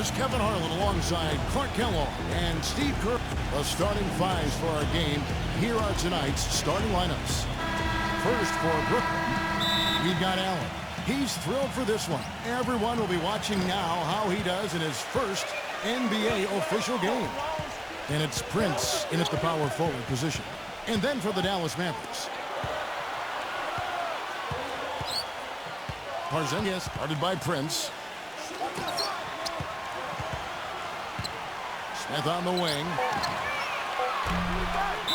is Kevin Harlan alongside Clark Kellogg and Steve Kerr. The starting fives for our game. Here are tonight's starting lineups. First for Brooklyn, we've got Allen. He's thrilled for this one. Everyone will be watching now how he does in his first NBA official game. And it's Prince in at the power forward position. And then for the Dallas Mavericks, Porzingis guarded by Prince. Smith on the wing.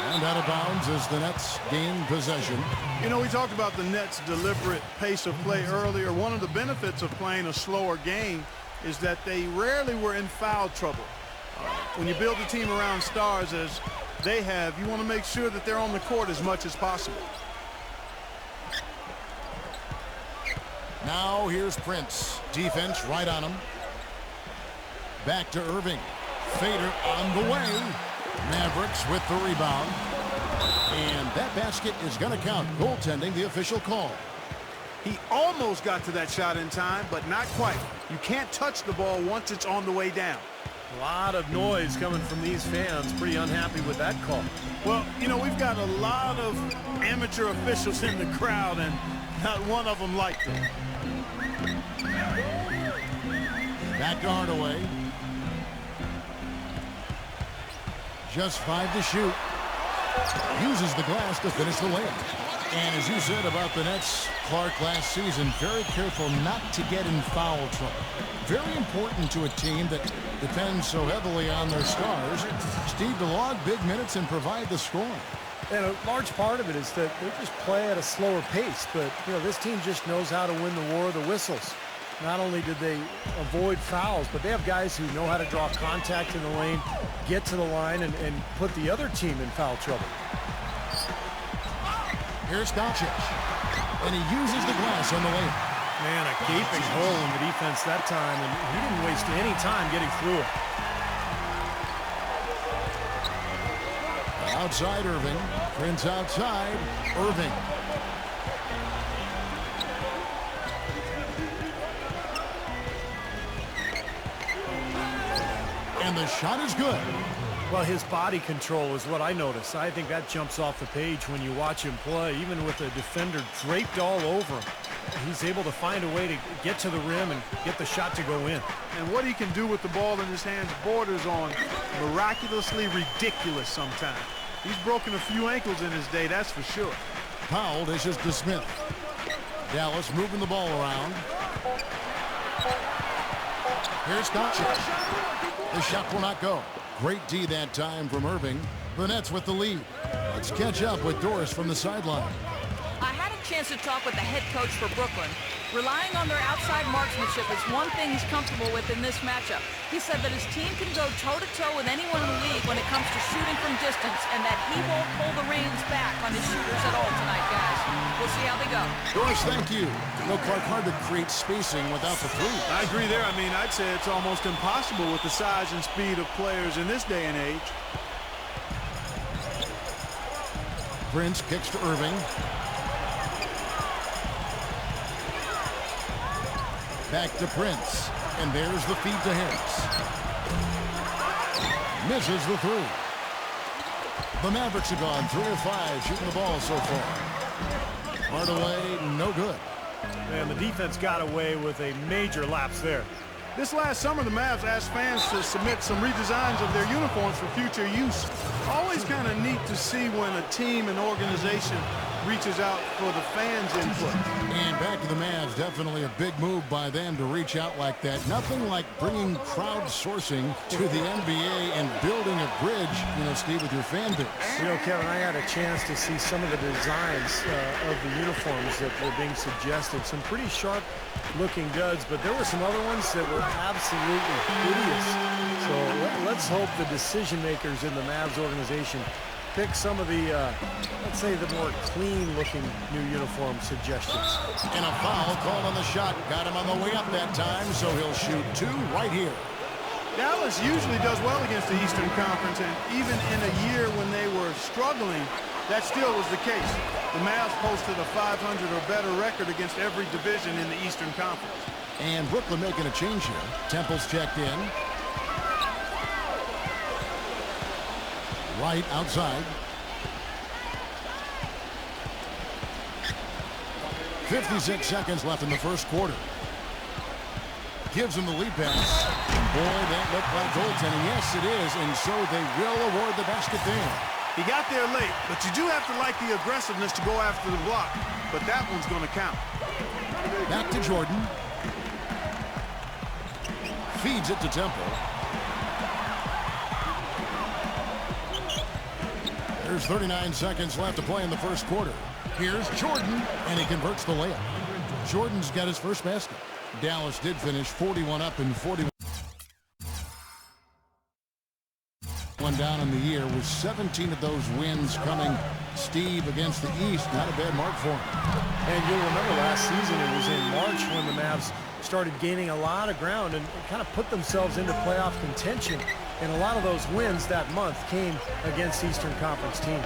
And out of bounds as the Nets gain possession. You know, we talked about the Nets' deliberate pace of play earlier. One of the benefits of playing a slower game is that they rarely were in foul trouble. When you build a team around stars as they have, you want to make sure that they're on the court as much as possible. Now here's Prince. Defense right on him. Back to Irving. Fader on the way. Mavericks with the rebound. And that basket is going to count. Goaltending, the official call. He almost got to that shot in time, but not quite. You can't touch the ball once it's on the way down. A lot of noise coming from these fans. Pretty unhappy with that call. Well, you know, we've got a lot of amateur officials in the crowd, and not one of them liked it. Back to Hardaway. Just 5 to shoot. Uses the glass to finish the layup. And as you said about the Nets, Clark, last season, very careful not to get in foul trouble. Very important to a team that depends so heavily on their stars, Steve, to log big minutes and provide the scoring. And a large part of it is that they just play at a slower pace. But, you know, this team just knows how to win the war of the whistles. Not only did they avoid fouls, but they have guys who know how to draw contact in the lane, get to the line, and put the other team in foul trouble. Here's Doncic, and he uses the glass on the layup. Man, a gaping hole in the defense that time, and he didn't waste any time getting through it. Outside Irving. Prince outside. Irving. And the shot is good. Well, his body control is what I notice. I think that jumps off the page when you watch him play, even with the defender draped all over him. He's able to find a way to get to the rim and get the shot to go in. And what he can do with the ball in his hands borders on miraculously ridiculous sometimes. He's broken a few ankles in his day, that's for sure. Powell dishes to Smith. Dallas moving the ball around. Here's Doncic. The shot will not go. Great D that time from Irving. The Nets with the lead. Let's catch up with Doris from the sideline. I had a chance to talk with the head coach for Brooklyn. Relying on their outside marksmanship is one thing he's comfortable with in this matchup. He said that his team can go toe-to-toe with anyone in the league when it comes to shooting from distance, and that he won't pull the reins back on his shooters at all tonight, guys. We'll see how they go. Doris, thank you. No, Clark, hard to create spacing without the three. I agree there. I mean, I'd say it's almost impossible with the size and speed of players in this day and age. Prince kicks to Irving. Back to Prince. And there's the feed to Harris. Misses the three. The Mavericks have gone 3 of 5 shooting the ball so far. Hardaway, no good. And the defense got away with a major lapse there. This last summer, the Mavs asked fans to submit some redesigns of their uniforms for future use. Always kind of neat to see when a team and organization reaches out for the fans' input. And back to the Mavs, definitely a big move by them to reach out like that. Nothing like bringing crowdsourcing to the NBA and building a bridge, you know, Steve, with your fan base. You know, Kevin, I had a chance to see some of the designs of the uniforms that were being suggested. Some pretty sharp-looking duds, but there were some other ones that were absolutely hideous. So let's hope the decision-makers in the Mavs organization pick some of the, let's say, the more clean-looking new uniform suggestions. And a foul called on the shot. Got him on the way up that time, so he'll shoot 2 right here. Dallas usually does well against the Eastern Conference, and even in a year when they were struggling, that still was the case. The Mavs posted a 500 or better record against every division in the Eastern Conference. And Brooklyn making a change here. Temple's checked in. Right outside. 56 seconds left in the first quarter. Gives him the lead pass. Boy, that looked like goaltending. Yes, it is, and so they will award the basket there. He got there late, but you do have to like the aggressiveness to go after the block. But that one's going to count. Back to Jordan. Feeds it to Temple. There's 39 seconds left to play in the first quarter. Here's Jordan, and he converts the layup. Jordan's got his first basket. Dallas did finish 41 up and 41 down in the year, with 17 of those wins coming, Steve, against the East. Not a bad mark for him. And you'll remember last season it was in March when the Mavs started gaining a lot of ground and kind of put themselves into playoff contention. And a lot of those wins that month came against Eastern Conference teams.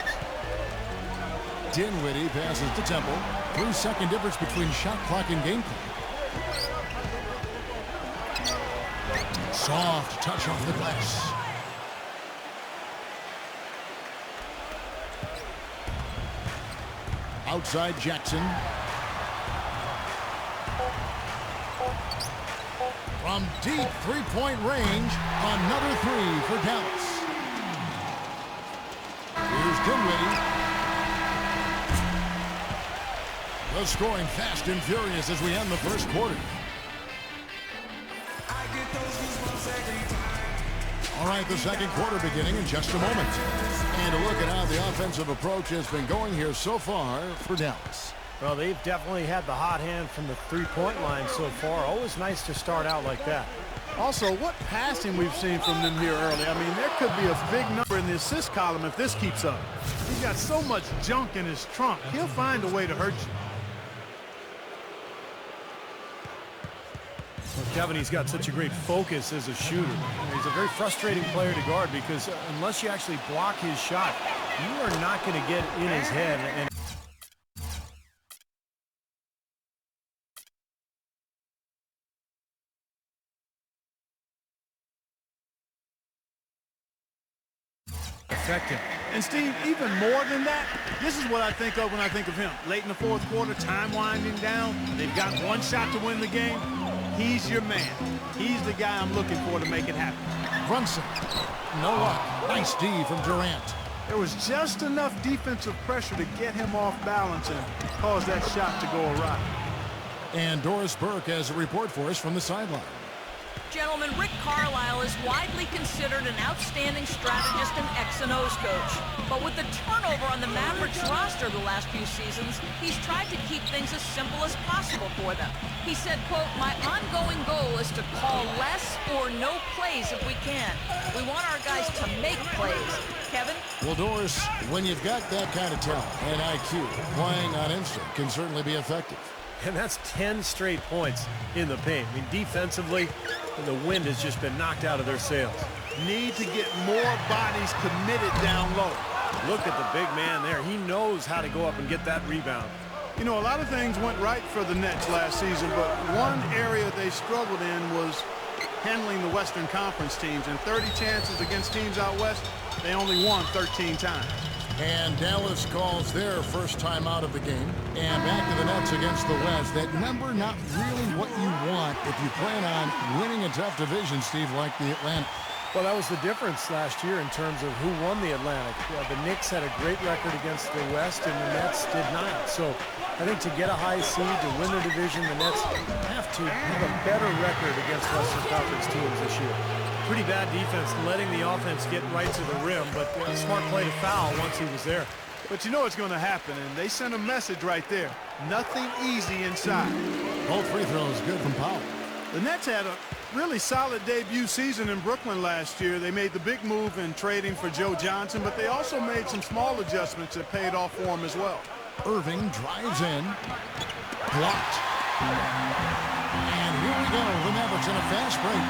Dinwiddie passes to Temple. 3-second difference between shot clock and game clock. Soft touch off the glass. Outside Jackson. From deep three-point range, another three for Dallas. Here's Dinwiddie. The scoring fast and furious as we end the first quarter. All right, the second quarter beginning in just a moment. And a look at how the offensive approach has been going here so far for Dallas. Well, they've definitely had the hot hand from the three-point line so far. Always nice to start out like that. Also, what passing we've seen from them here early. I mean, there could be a big number in the assist column if this keeps up. He's got so much junk in his trunk. He'll find a way to hurt you. Well, Kevin, he's got such a great focus as a shooter. He's a very frustrating player to guard because unless you actually block his shot, you are not going to get in his head. And affect him. And Steve, even more than that, this is what I think of when I think of him. Late in the fourth quarter, time winding down. They've got one shot to win the game. He's your man. He's the guy I'm looking for to make it happen. Brunson. No luck. Nice D from Durant. There was just enough defensive pressure to get him off balance and cause that shot to go awry. And Doris Burke has a report for us from the sideline. Gentlemen, Rick Carlisle is widely considered an outstanding strategist and X and O's coach. But with the turnover on the Mavericks roster the last few seasons, he's tried to keep things as simple as possible for them. He said, quote, "My ongoing goal is to call less or no plays if we can. We want our guys to make plays." Kevin? Well, Doris, when you've got that kind of talent and IQ, playing on instinct can certainly be effective. And that's 10 straight points in the paint. I mean, defensively, the wind has just been knocked out of their sails. Need to get more bodies committed down low. Look at the big man there. He knows how to go up and get that rebound. You know, a lot of things went right for the Nets last season, but one area they struggled in was handling the Western Conference teams. And 30 chances against teams out west, they only won 13 times. And Dallas calls their first time out of the game. And back to the Nets against the West. That number not really what you want if you plan on winning a tough division, Steve, like the Atlantic. Well, that was the difference last year in terms of who won the Atlantic. The Knicks had a great record against the West, and the Nets did not. So I think to get a high seed, to win the division, the Nets have to have a better record against Western Conference teams this year. Pretty bad defense, letting the offense get right to the rim, but a smart play to foul once he was there. But you know what's going to happen, and they sent a message right there. Nothing easy inside. Both free throws good from Powell. The Nets had a really solid debut season in Brooklyn last year. They made the big move in trading for Joe Johnson, but they also made some small adjustments that paid off for him as well. Irving drives in. Blocked. And here we go. The Mavericks in a fast break.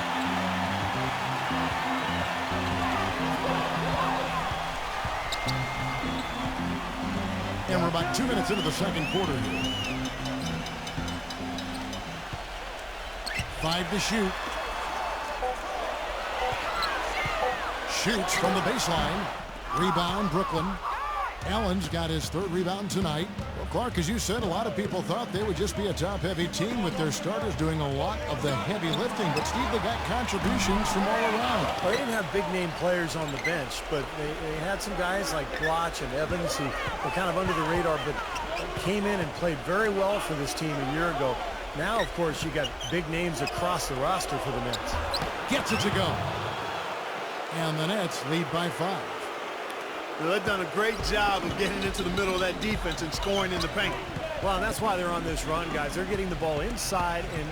And we're about 2 minutes into the second quarter here. 5 to shoot. Shoots from the baseline. Rebound, Brooklyn. Allen's got his 3rd rebound tonight. Well, Clark, as you said, a lot of people thought they would just be a top-heavy team with their starters doing a lot of the heavy lifting. But, Steve, they got contributions from all around. Well, they didn't have big-name players on the bench, but they had some guys like Blotch and Evans who were kind of under the radar, but came in and played very well for this team a year ago. Now, of course, you got big names across the roster for the Nets. Gets it to go. And the Nets lead by 5. Well, they've done a great job of getting into the middle of that defense and scoring in the paint. Well, and that's why they're on this run, guys. They're getting the ball inside and